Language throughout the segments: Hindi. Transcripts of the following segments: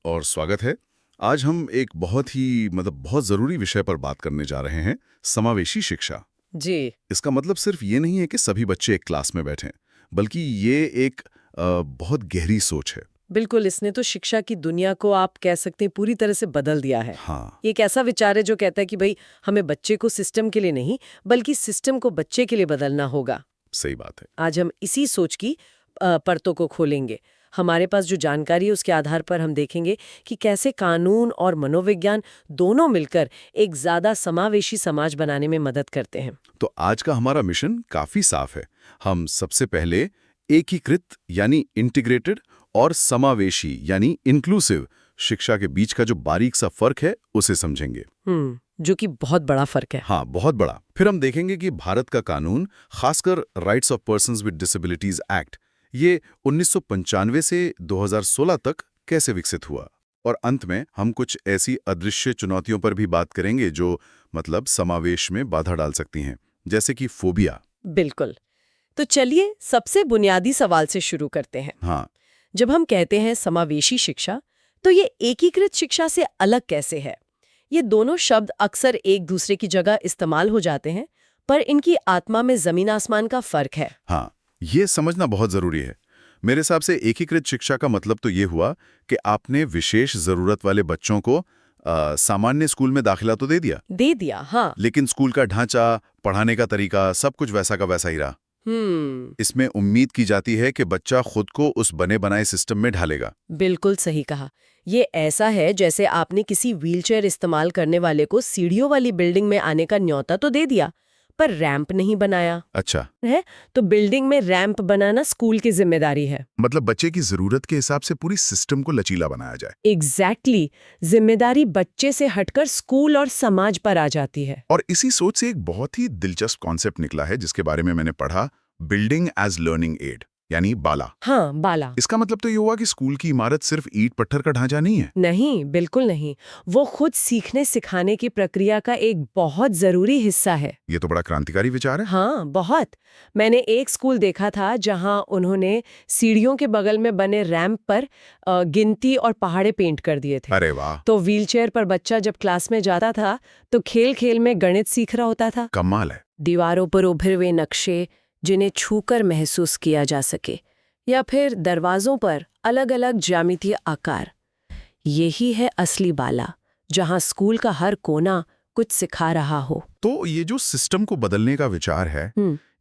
और स्वागत है। आज हम एक बहुत ज़रूरी विषय पर बात करने जा रहे हैं, समावेशी शिक्षा। जी। इसका मतलब सिर्फ ये नहीं है कि सभी बच्चे एक क्लास में बैठें, बल्कि ये एक बहुत गहरी सोच है। बिल्कुल, इसने तो शिक्षा की दुनिया को आप कह सकते हैं पूरी तरह से बदल दिया है। हाँ, ये एक ऐसा विचार है जो कहता है कि भाई हमें बच्चे को सिस्टम के लिए नहीं, बल्कि सिस्टम को बच्चे के लिए बदलना होगा। सही बात है। आज हम इसी सोच की परतों को खोलेंगे। हमारे पास जो जानकारी है उसके आधार पर हम देखेंगे कि कैसे कानून और मनोविज्ञान दोनों मिलकर एक ज्यादा समावेशी समाज बनाने में मदद करते हैं। तो आज का हमारा मिशन काफ़ी साफ है। हम सबसे पहले एकीकृत यानी इंटीग्रेटेड और समावेशी यानी इंक्लूसिव शिक्षा के बीच का जो बारीक सा फर्क है उसे समझेंगे। जो कि बहुत बड़ा फर्क है। हाँ, बहुत बड़ा। फिर हम देखेंगे कि भारत का कानून, खासकर rights of persons with disabilities act, ये 1995 से 2016 तक कैसे विकसित हुआ। और अंत में हम कुछ ऐसी अदृश्य चुनौतियों पर भी बात करेंगे जो मतलब समावेश में बाधा डाल सकती हैं, जैसे कि फोबिया। बिल्कुल। तो चलिए सबसे बुनियादी सवाल से शुरू करते हैं। हाँ, जब हम कहते हैं समावेशी शिक्षा, तो ये एकीकृत शिक्षा से अलग कैसे है? ये दोनों शब्द अक्सर एक दूसरे की जगह इस्तेमाल हो जाते हैं, पर इनकी आत्मा में जमीन आसमान का फर्क है। हाँ, ये समझना बहुत ज़रूरी है। मेरे हिसाब से एकीकृत शिक्षा का मतलब तो ये हुआ कि आपने विशेष ज़रूरत वाले बच्चों को सामान्य स्कूल में दाखिला तो दे दिया, हाँ। लेकिन स्कूल का ढांचा, पढ़ाने का तरीका, सब कुछ वैसा का वैसा ही रहा। हम्म। इसमें उम्मीद की जाती है कि बच्चा खुद को उस बने बनाए सिस्टम में ढालेगा। बिल्कुल सही कहा। ये ऐसा है जैसे आपने किसी व्हीलचेयर इस्तेमाल करने वाले को सीढ़ियों वाली बिल्डिंग में आने का न्योता तो दे दिया, पर रैंप नहीं बनाया अच्छा, है। तो बिल्डिंग में रैंप बनाना स्कूल की जिम्मेदारी है। मतलब बच्चे की जरूरत के हिसाब से पूरी सिस्टम को लचीला बनाया जाए। एग्जैक्टली। जिम्मेदारी बच्चे से हटकर स्कूल और समाज पर आ जाती है। और इसी सोच से एक बहुत ही दिलचस्प कॉन्सेप्ट निकला है जिसके बारे में मैंने पढ़ा, बिल्डिंग एज लर्निंग एड, यानी बाला। हाँ, बाला। इसका मतलब तो ये हुआ कि स्कूल की इमारत सिर्फ ईंट पत्थर का ढांचा नहीं है। नहीं, बिल्कुल नहीं। वो खुद सीखने सिखाने की प्रक्रिया का एक बहुत जरूरी हिस्सा है। ये तो बड़ा क्रांतिकारी विचार है। हाँ, बहुत। मैंने एक स्कूल देखा था जहां उन्होंने सीढ़ियों के बगल में बने रैंप पर गिनती और पहाड़े पेंट कर दिए थे। अरे वाह, तो व्हीलचेयर पर बच्चा जब क्लास में जाता था तो खेल खेल में गणित सीख रहा होता था। कमाल है। दीवारों पर उभरे हुए नक्शे जिन्हें छूकर महसूस किया जा सके, या फिर दरवाजों पर अलग अलग ज्यामितीय आकार। यही है असली बाला, जहां स्कूल का हर कोना कुछ सिखा रहा हो। तो ये जो सिस्टम को बदलने का विचार है,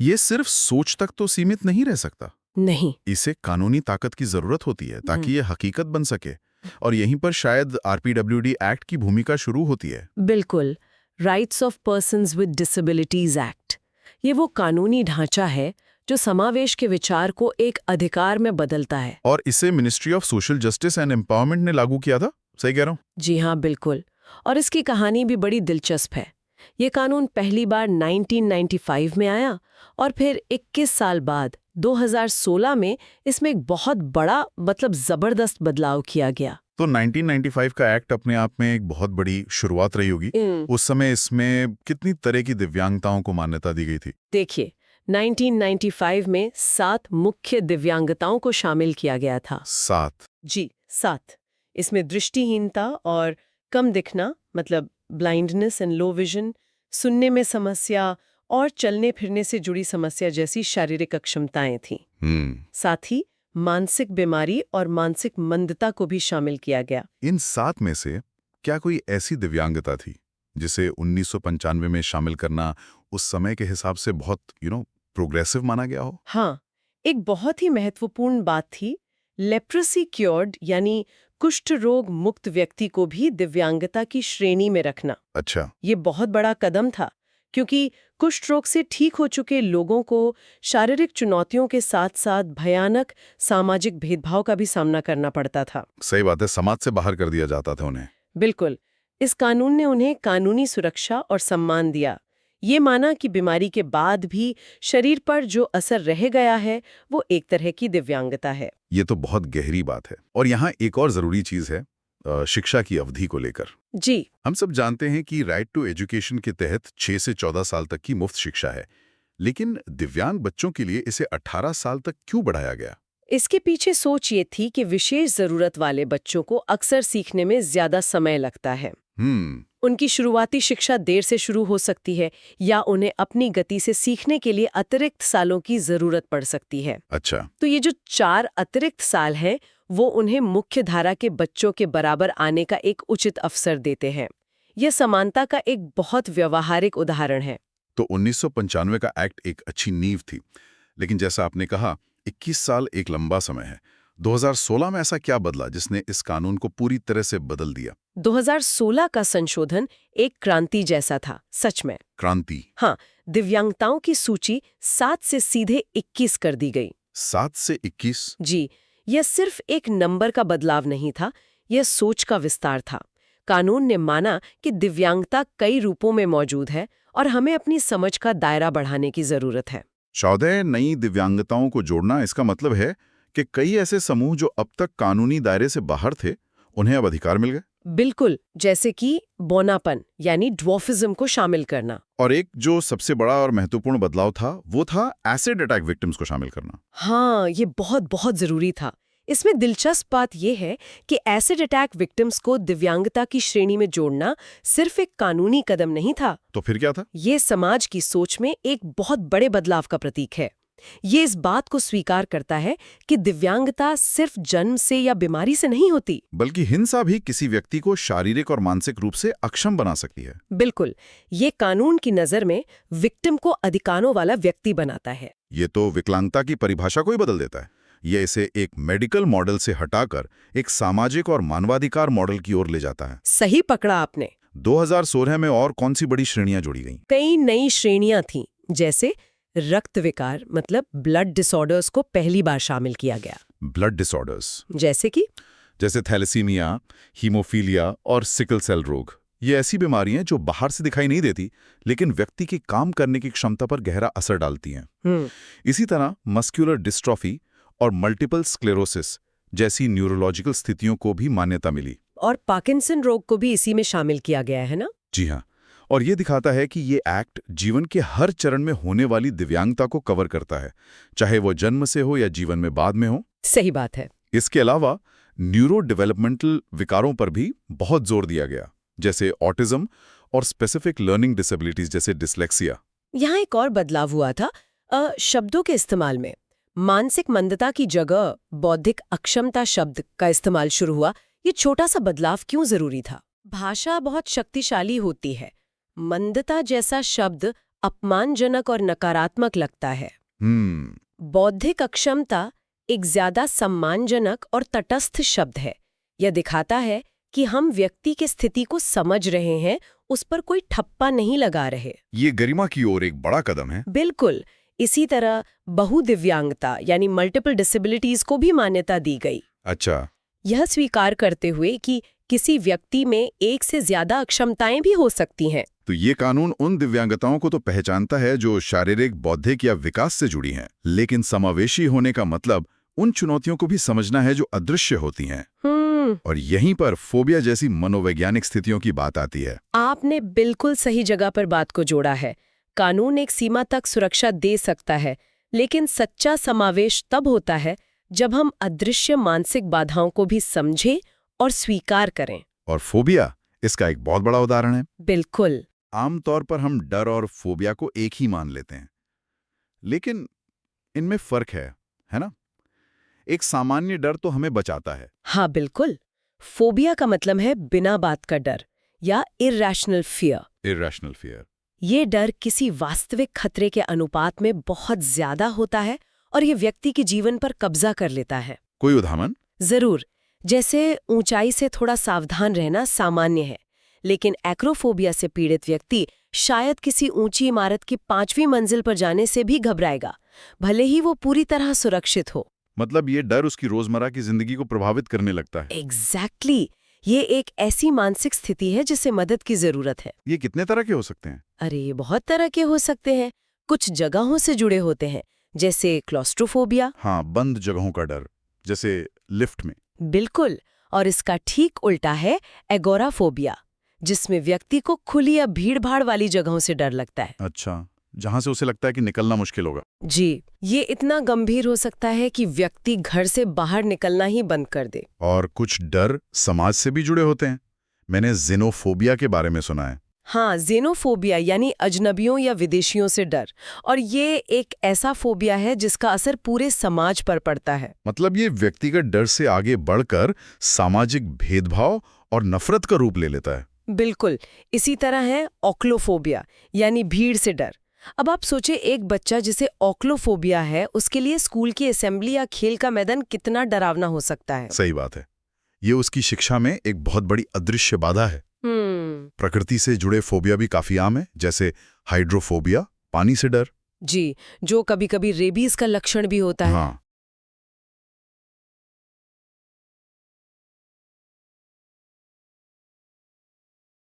ये सिर्फ सोच तक तो सीमित नहीं रह सकता। नहीं। इसे कानूनी ताकत की जरूरत होती है ताकि ये हकीकत बन सके। और यहीं पर शायद आरपीडब्ल्यूडी एक्ट की भूमिका शुरू होती है। बिल्कुल। Rights of persons with disabilities act, ये वो कानूनी ढांचा है जो समावेश के विचार को एक अधिकार में बदलता है। और इसे ministry of social justice and empowerment ने लागू किया था, सही कह रहा हूँ? जी हाँ, बिल्कुल। और इसकी कहानी भी बड़ी दिलचस्प है। ये कानून पहली बार 1995 में आया और फिर 21 साल बाद 2016 में इसमें एक बहुत बड़ा जबरदस्त बदलाव किया गया। तो 1995 का एक्ट अपने आप में एक बहुत बड़ी शुरुआत रही होगी। उस समय इसमें कितनी तरह की दिव्यांगताओं को मान्यता दी गई थी? देखिए, 1995 में 7 मुख्य दिव्यांगताओं को शामिल किया गया था। 7? जी, 7। इसमें दृष्टिहीनता और कम दिखना, मतलब ब्लाइंडनेस एंड लो विजन, सुनने में समस्या और चलने फिरने से जुड़ी समस्या जैसी शारीरिक अक्षमताएं थीं। साथ ही मानसिक बीमारी और मानसिक मंदता को भी शामिल किया गया। इन 7 में से क्या कोई ऐसी दिव्यांगता थी जिसे 1995 में शामिल करना उस समय के हिसाब से बहुत प्रोग्रेसिव माना गया हो? हाँ, एक बहुत ही महत्वपूर्ण बात थी, लेप्रेसी क्योर्ड यानी कुष्ठ रोग मुक्त व्यक्ति को भी दिव्यांगता की श्रेणी में रखना। अच्छा। ये बहुत बड़ा कदम था, क्योंकि कुष्ठ रोग से ठीक हो चुके लोगों को शारीरिक चुनौतियों के साथ साथ भयानक सामाजिक भेदभाव का भी सामना करना पड़ता था। सही बात है, समाज से बाहर कर दिया जाता था उन्हें। बिल्कुल। इस कानून ने उन्हें कानूनी सुरक्षा और सम्मान दिया। ये माना कि बीमारी के बाद भी शरीर पर जो असर रह गया है वो एक तरह की दिव्यांगता है। ये तो बहुत गहरी बात है। और यहाँ एक और जरूरी चीज है, शिक्षा की अवधि को लेकर। जी। हम सब जानते हैं कि राइट टू एजुकेशन के तहत 6 से 14 साल तक की मुफ्त शिक्षा है, लेकिन दिव्यांग बच्चों के लिए इसे 18 साल तक क्यों बढ़ाया गया? इसके पीछे सोच ये थी कि विशेष जरूरत वाले बच्चों को अक्सर सीखने में ज्यादा समय लगता है। उनकी शुरुआती शिक्षा देर से शुरू हो सकती है या उन्हें अपनी गति से सीखने के लिए अतिरिक्त सालों की जरूरत पड़ सकती है। अच्छा। तो ये जो 4 अतिरिक्त साल हैं, वो उन्हें मुख्य धारा के बच्चों के बराबर आने का एक उचित अवसर देते हैं। यह समानता का एक बहुत व्यवहारिक उदाहरण है। तो 1995 का एक्ट एक अच्छी नींव थी, लेकिन जैसा आपने कहा 21 साल एक लंबा समय है। 2016 में ऐसा क्या बदला जिसने इस कानून को पूरी तरह से बदल दिया? 2016 का संशोधन एक क्रांति जैसा था, सच में। क्रांति? हाँ, दिव्यांगताओं की सूची 7 से सीधे 21 कर दी गई। 7 से 21? जी, यह सिर्फ एक नंबर का बदलाव नहीं था, यह सोच का विस्तार था। कानून ने माना कि दिव्यांगता कई रूपों में मौजूद है और हमें अपनी समझ का दायरा बढ़ाने की जरूरत है। 14 नई दिव्यांगताओं को जोड़ना, इसका मतलब है कि कई ऐसे समूह जो अब तक कानूनी दायरे से बाहर थे, उन्हें अब अधिकार मिल गए। बिल्कुल, जैसे कि बौनापन यानी ड्वार्फिज्म को शामिल करना। और एक जो सबसे बड़ा और महत्वपूर्ण बदलाव था, वो था एसिड अटैक विक्टिम्स को शामिल करना। हाँ, ये बहुत बहुत जरूरी था। इसमें दिलचस्प बात यह है कि एसिड अटैक विक्टिम्स को दिव्यांगता की श्रेणी में जोड़ना सिर्फ एक कानूनी कदम नहीं था। तो फिर क्या था? ये समाज की सोच में एक बहुत बड़े बदलाव का प्रतीक है। ये इस बात को स्वीकार करता है कि दिव्यांगता सिर्फ जन्म से या बीमारी से नहीं होती, बल्कि हिंसा भी किसी व्यक्ति को शारीरिक और मानसिक रूप से अक्षम बना सकती है। बिल्कुल, ये कानून की नजर में विक्टिम को अधिकारों वाला व्यक्ति बनाता है। ये तो विकलांगता की परिभाषा को ही बदल देता है। ये इसे एक मेडिकल मॉडल से हटाकर एक सामाजिक और मानवाधिकार मॉडल की ओर ले जाता है। सही पकड़ा आपने। 2016 में और कौन सी बड़ी श्रेणियां जोड़ी गईं? कई नई श्रेणियां थीं, जैसे रक्त विकार मतलब ब्लड डिसऑर्डर्स को पहली बार शामिल किया गया। ब्लड डिसऑर्डर्स जैसे थैलेसीमिया, हीमोफीलिया और सिकल सेल रोग। ये ऐसी बीमारियां जो बाहर से दिखाई नहीं देती, लेकिन व्यक्ति की काम करने की क्षमता पर गहरा असर डालती हैं। इसी तरह मस्कुलर डिस्ट्रॉफी और मल्टीपल स्क्लेरोसिस जैसी न्यूरोलॉजिकल स्थितियों को भी मान्यता मिली। और पार्किंसन रोग को भी इसी में शामिल किया गया है ना? जी हाँ, और ये दिखाता है कि ये एक्ट जीवन के हर चरण में होने वाली दिव्यांगता को कवर करता है, चाहे वो जन्म से हो या जीवन में बाद में हो। सही बात है। इसके अलावा न्यूरो डेवलपमेंटल विकारों पर भी बहुत जोर दिया गया, जैसे ऑटिज्म और स्पेसिफिक लर्निंग डिसेबिलिटीज जैसे डिस्लेक्सिया। यहाँ एक और बदलाव हुआ था शब्दों के इस्तेमाल में। मानसिक मंदता की जगह बौद्धिक अक्षमता शब्द का इस्तेमाल शुरू हुआ। ये छोटा सा बदलाव क्यों जरूरी था? भाषा बहुत शक्तिशाली होती है। मंदता जैसा शब्द अपमानजनक और नकारात्मक लगता है। बौद्धिक अक्षमता एक ज्यादा सम्मानजनक और तटस्थ शब्द है। यह दिखाता है कि हम व्यक्ति की स्थिति को समझ रहे हैं, उस पर कोई ठप्पा नहीं लगा रहे। ये गरिमा की ओर एक बड़ा कदम है। बिल्कुल। इसी तरह बहुदिव्यांगता यानी मल्टीपल डिसेबिलिटीज को भी मान्यता दी गई। अच्छा। यह स्वीकार करते हुए कि किसी व्यक्ति में एक से ज्यादा अक्षमताएं भी हो सकती हैं। तो ये कानून उन दिव्यांगताओं को तो पहचानता है जो शारीरिक, बौद्धिक या विकास से जुड़ी हैं, लेकिन समावेशी होने का मतलब उन चुनौतियों को भी समझना है जो अदृश्य होती हैं। और यहीं पर फोबिया जैसी मनोवैज्ञानिक स्थितियों की बात आती है। आपने बिल्कुल सही जगह पर बात को जोड़ा है। कानून एक सीमा तक सुरक्षा दे सकता है, लेकिन सच्चा समावेश तब होता है जब हम अदृश्य मानसिक बाधाओं को भी समझें और स्वीकार करें। और फोबिया इसका एक बहुत बड़ा उदाहरण है। बिल्कुल। आमतौर पर हम डर और फोबिया को एक ही मान लेते हैं, लेकिन इनमें फर्क है ना? एक सामान्य डर तो हमें बचाता है। हाँ बिल्कुल। फोबिया का मतलब है बिना बात का डर या इर्रेशनल फियर। ये डर किसी वास्तविक खतरे के अनुपात में बहुत ज्यादा होता है और ये व्यक्ति के जीवन पर कब्जा कर लेता है। कोई उदाहरण? जरूर। जैसे ऊंचाई से थोड़ा सावधान रहना सामान्य है, लेकिन एक्रोफोबिया से पीड़ित व्यक्ति शायद किसी ऊंची इमारत की 5वीं मंजिल पर जाने से भी घबराएगा, भले ही वो पूरी तरह सुरक्षित हो। मतलब ये डर उसकी रोजमर्रा की जिंदगी को प्रभावित करने लगता है। एग्जैक्टली। ये एक ऐसी मानसिक स्थिति है जिसे मदद की जरूरत है। ये कितने तरह के हो सकते हैं? अरे ये बहुत तरह के हो सकते हैं। कुछ जगहों से जुड़े होते हैं, जैसे क्लॉस्ट्रोफोबिया। हाँ, बंद जगहों का डर, जैसे लिफ्ट में। बिल्कुल। और इसका ठीक उल्टा है एगोराफोबिया, जिसमें व्यक्ति को खुली या भीड़-भाड़ वाली जगहों से डर लगता है। अच्छा। जहां से उसे लगता है कि निकलना मुश्किल होगा। जी, ये इतना गंभीर हो सकता है कि व्यक्ति घर से बाहर निकलना ही बंद कर दे। और कुछ डर समाज से भी जुड़े होते हैं। मैंने ज़ेनोफोबिया के बारे में सुना है। हाँ, ज़ेनोफोबिया यानी अजनबियों या विदेशियों से डर। और ये एक ऐसा फोबिया है जिसका असर पूरे समाज पर पड़ता है। मतलब ये व्यक्तिगत डर से आगे बढ़कर सामाजिक भेदभाव और नफरत का रूप ले लेता है। बिल्कुल। इसी तरह है ऑक्लोफोबिया यानी भीड़ से डर। अब आप सोचे, एक बच्चा जिसे ऑक्लोफोबिया है, उसके लिए स्कूल की असेंबली या खेल का मैदान कितना डरावना हो सकता है। सही बात है। ये उसकी शिक्षा में एक बहुत बड़ी अदृश्य बाधा है। प्रकृति से जुड़े फोबिया भी काफी आम है, जैसे हाइड्रोफोबिया, पानी से डर। जी, जो कभी-कभी रेबीज का लक्षण भी होता है। हाँ,